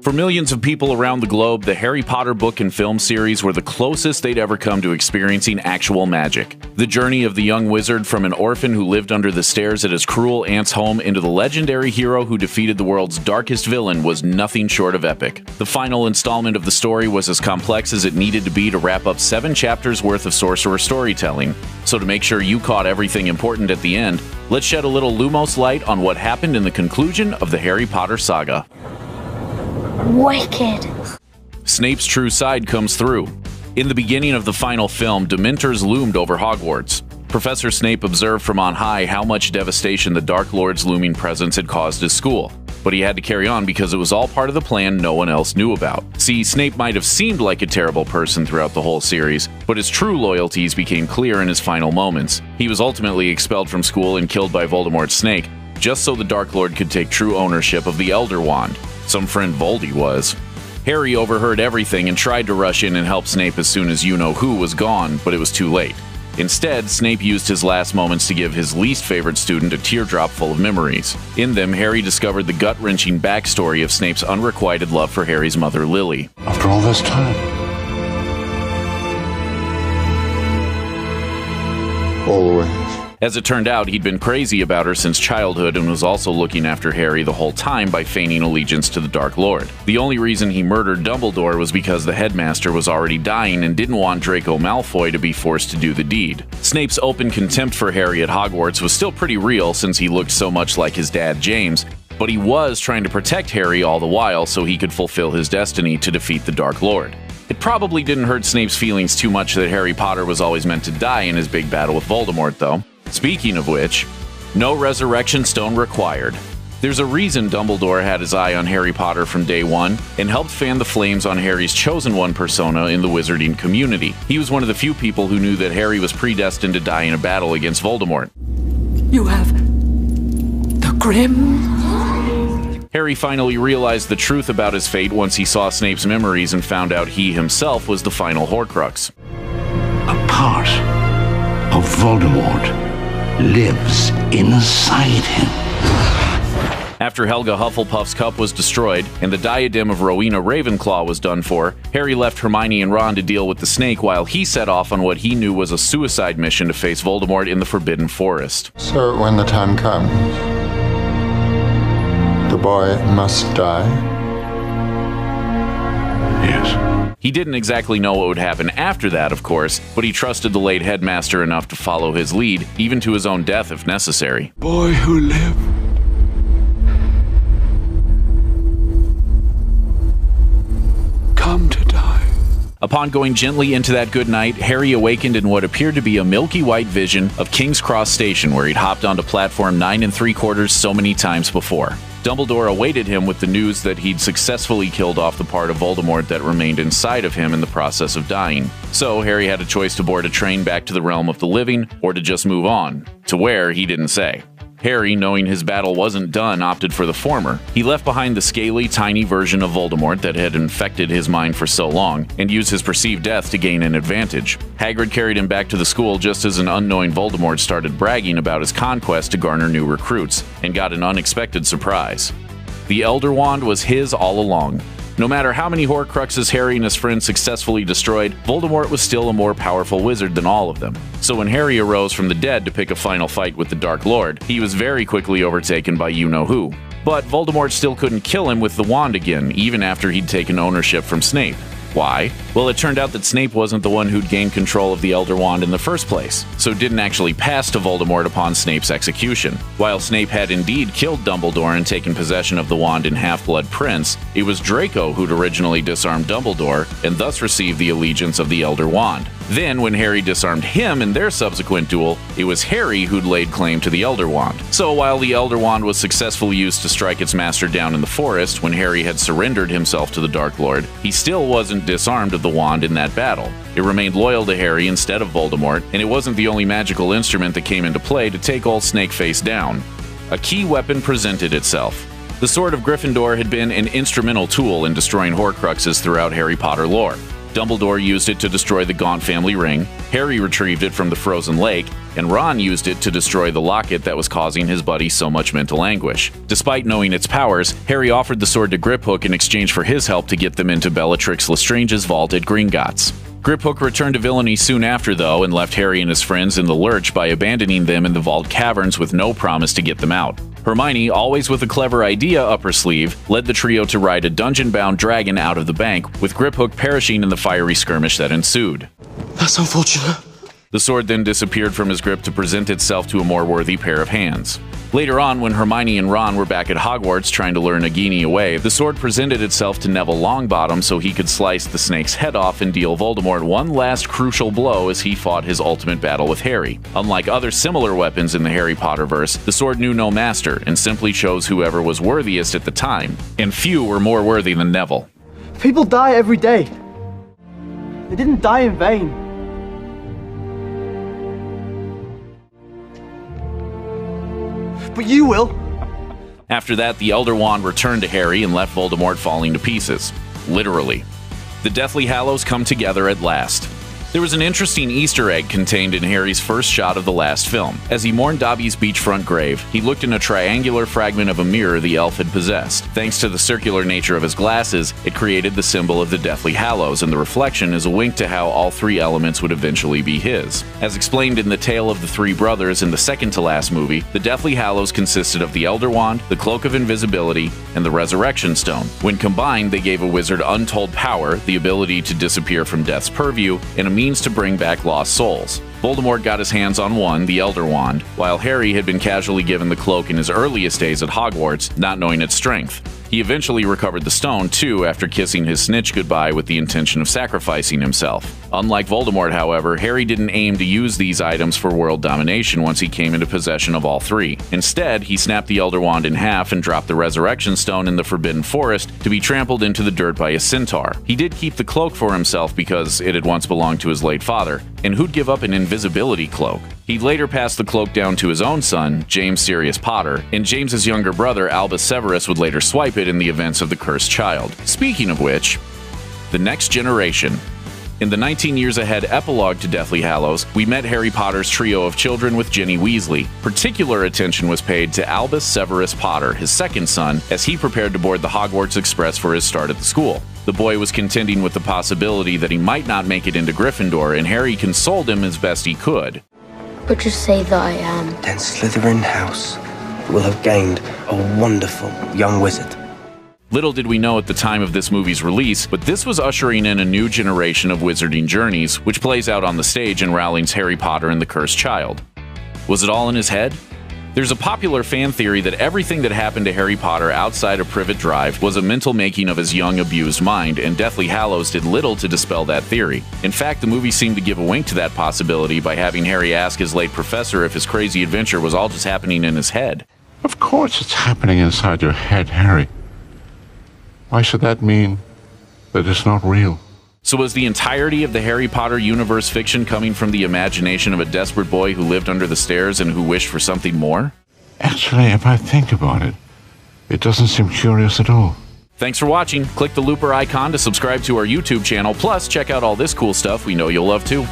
For millions of people around the globe, the Harry Potter book and film series were the closest they'd ever come to experiencing actual magic. The journey of the young wizard from an orphan who lived under the stairs at his cruel aunt's home into the legendary hero who defeated the world's darkest villain was nothing short of epic. The final installment of the story was as complex as it needed to be to wrap up 7 chapters worth of sorcerer storytelling. So to make sure you caught everything important at the end, let's shed a little Lumos light on what happened in the conclusion of the Harry Potter saga. Wicked. Snape's true side comes through. In the beginning of the final film, Dementors loomed over Hogwarts. Professor Snape observed from on high how much devastation the Dark Lord's looming presence had caused his school. But he had to carry on because it was all part of the plan no one else knew about. See, Snape might have seemed like a terrible person throughout the whole series, but his true loyalties became clear in his final moments. He was ultimately expelled from school and killed by Voldemort's snake, just so the Dark Lord could take true ownership of the Elder Wand. Some friend Voldy was. Harry overheard everything and tried to rush in and help Snape as soon as you-know-who was gone, but it was too late. Instead, Snape used his last moments to give his least favorite student a teardrop full of memories. In them, Harry discovered the gut-wrenching backstory of Snape's unrequited love for Harry's mother, Lily. After all this time, always. As it turned out, he'd been crazy about her since childhood and was also looking after Harry the whole time by feigning allegiance to the Dark Lord. The only reason he murdered Dumbledore was because the headmaster was already dying and didn't want Draco Malfoy to be forced to do the deed. Snape's open contempt for Harry at Hogwarts was still pretty real since he looked so much like his dad James, but he was trying to protect Harry all the while so he could fulfill his destiny to defeat the Dark Lord. It probably didn't hurt Snape's feelings too much that Harry Potter was always meant to die in his big battle with Voldemort, though. Speaking of which, no resurrection stone required. There's a reason Dumbledore had his eye on Harry Potter from day one and helped fan the flames on Harry's chosen one persona in the wizarding community. He was one of the few people who knew that Harry was predestined to die in a battle against Voldemort. You have the Grim? Harry finally realized the truth about his fate once he saw Snape's memories and found out he himself was the final Horcrux. A part of Voldemort lives inside him. After Helga Hufflepuff's cup was destroyed and the diadem of Rowena Ravenclaw was done for, Harry left Hermione and Ron to deal with the snake while he set off on what he knew was a suicide mission to face Voldemort in the Forbidden Forest. So when the time comes, the boy must die? Yes. He didn't exactly know what would happen after that, of course, but he trusted the late headmaster enough to follow his lead, even to his own death if necessary. Boy who lived. Come to die. Upon going gently into that good night, Harry awakened in what appeared to be a milky white vision of King's Cross Station, where he'd hopped onto platform 9 3/4 so many times before. Dumbledore awaited him with the news that he'd successfully killed off the part of Voldemort that remained inside of him in the process of dying. So Harry had a choice to board a train back to the realm of the living, or to just move on. To where, he didn't say. Harry, knowing his battle wasn't done, opted for the former. He left behind the scaly, tiny version of Voldemort that had infected his mind for so long, and used his perceived death to gain an advantage. Hagrid carried him back to the school just as an unknowing Voldemort started bragging about his conquest to garner new recruits, and got an unexpected surprise. The Elder Wand was his all along. No matter how many Horcruxes Harry and his friends successfully destroyed, Voldemort was still a more powerful wizard than all of them. So when Harry arose from the dead to pick a final fight with the Dark Lord, he was very quickly overtaken by you-know-who. But Voldemort still couldn't kill him with the wand again, even after he'd taken ownership from Snape. Why? Well, it turned out that Snape wasn't the one who'd gained control of the Elder Wand in the first place, so didn't actually pass to Voldemort upon Snape's execution. While Snape had indeed killed Dumbledore and taken possession of the wand in Half-Blood Prince, it was Draco who'd originally disarmed Dumbledore, and thus received the allegiance of the Elder Wand. Then, when Harry disarmed him in their subsequent duel, it was Harry who'd laid claim to the Elder Wand. So while the Elder Wand was successfully used to strike its master down in the forest when Harry had surrendered himself to the Dark Lord, he still wasn't disarmed of the wand in that battle. It remained loyal to Harry instead of Voldemort, and it wasn't the only magical instrument that came into play to take old Snakeface down. A key weapon presented itself. The Sword of Gryffindor had been an instrumental tool in destroying Horcruxes throughout Harry Potter lore. Dumbledore used it to destroy the Gaunt family ring, Harry retrieved it from the frozen lake, and Ron used it to destroy the locket that was causing his buddy so much mental anguish. Despite knowing its powers, Harry offered the sword to Griphook in exchange for his help to get them into Bellatrix Lestrange's vault at Gringotts. Griphook returned to villainy soon after, though, and left Harry and his friends in the lurch by abandoning them in the vault caverns with no promise to get them out. Hermione, always with a clever idea up her sleeve, led the trio to ride a dungeon-bound dragon out of the bank, with Griphook perishing in the fiery skirmish that ensued. That's unfortunate. The sword then disappeared from his grip to present itself to a more worthy pair of hands. Later on, when Hermione and Ron were back at Hogwarts trying to lure Nagini away, the sword presented itself to Neville Longbottom so he could slice the snake's head off and deal Voldemort one last crucial blow as he fought his ultimate battle with Harry. Unlike other similar weapons in the Harry Potterverse, the sword knew no master and simply chose whoever was worthiest at the time, and few were more worthy than Neville. People die every day. They didn't die in vain. But you will. After that, the Elder Wand returned to Harry and left Voldemort falling to pieces. Literally. The Deathly Hallows come together at last. There was an interesting Easter egg contained in Harry's first shot of the last film. As he mourned Dobby's beachfront grave, he looked in a triangular fragment of a mirror the elf had possessed. Thanks to the circular nature of his glasses, it created the symbol of the Deathly Hallows, and the reflection is a wink to how all three elements would eventually be his. As explained in The Tale of the Three Brothers in the second-to-last movie, the Deathly Hallows consisted of the Elder Wand, the Cloak of Invisibility, and the Resurrection Stone. When combined, they gave a wizard untold power, the ability to disappear from death's purview, and a means to bring back lost souls. Voldemort got his hands on one, the Elder Wand, while Harry had been casually given the cloak in his earliest days at Hogwarts, not knowing its strength. He eventually recovered the stone, too, after kissing his snitch goodbye with the intention of sacrificing himself. Unlike Voldemort, however, Harry didn't aim to use these items for world domination once he came into possession of all three. Instead, he snapped the Elder Wand in half and dropped the Resurrection Stone in the Forbidden Forest to be trampled into the dirt by a centaur. He did keep the cloak for himself because it had once belonged to his late father, and who'd give up an invisibility cloak? He'd later pass the cloak down to his own son, James Sirius Potter, and James's younger brother, Albus Severus, would later swipe it in the events of the Cursed Child. Speaking of which, the next generation. In the 19 Years Ahead epilogue to Deathly Hallows, we met Harry Potter's trio of children with Ginny Weasley. Particular attention was paid to Albus Severus Potter, his second son, as he prepared to board the Hogwarts Express for his start at the school. The boy was contending with the possibility that he might not make it into Gryffindor, and Harry consoled him as best he could. But just say that I am. Then Slytherin House will have gained a wonderful young wizard. Little did we know at the time of this movie's release, but this was ushering in a new generation of wizarding journeys, which plays out on the stage in Rowling's Harry Potter and the Cursed Child. Was it all in his head? There's a popular fan theory that everything that happened to Harry Potter outside of Privet Drive was a mental making of his young, abused mind, and Deathly Hallows did little to dispel that theory. In fact, the movie seemed to give a wink to that possibility by having Harry ask his late professor if his crazy adventure was all just happening in his head. Of course it's happening inside your head, Harry. Why should that mean that it's not real? So was the entirety of the Harry Potter universe fiction coming from the imagination of a desperate boy who lived under the stairs and who wished for something more? Actually, if I think about it, it doesn't seem curious at all. Thanks for watching. Click the looper icon to subscribe to our YouTube channel. Plus, check out all this cool stuff we know you'll love too.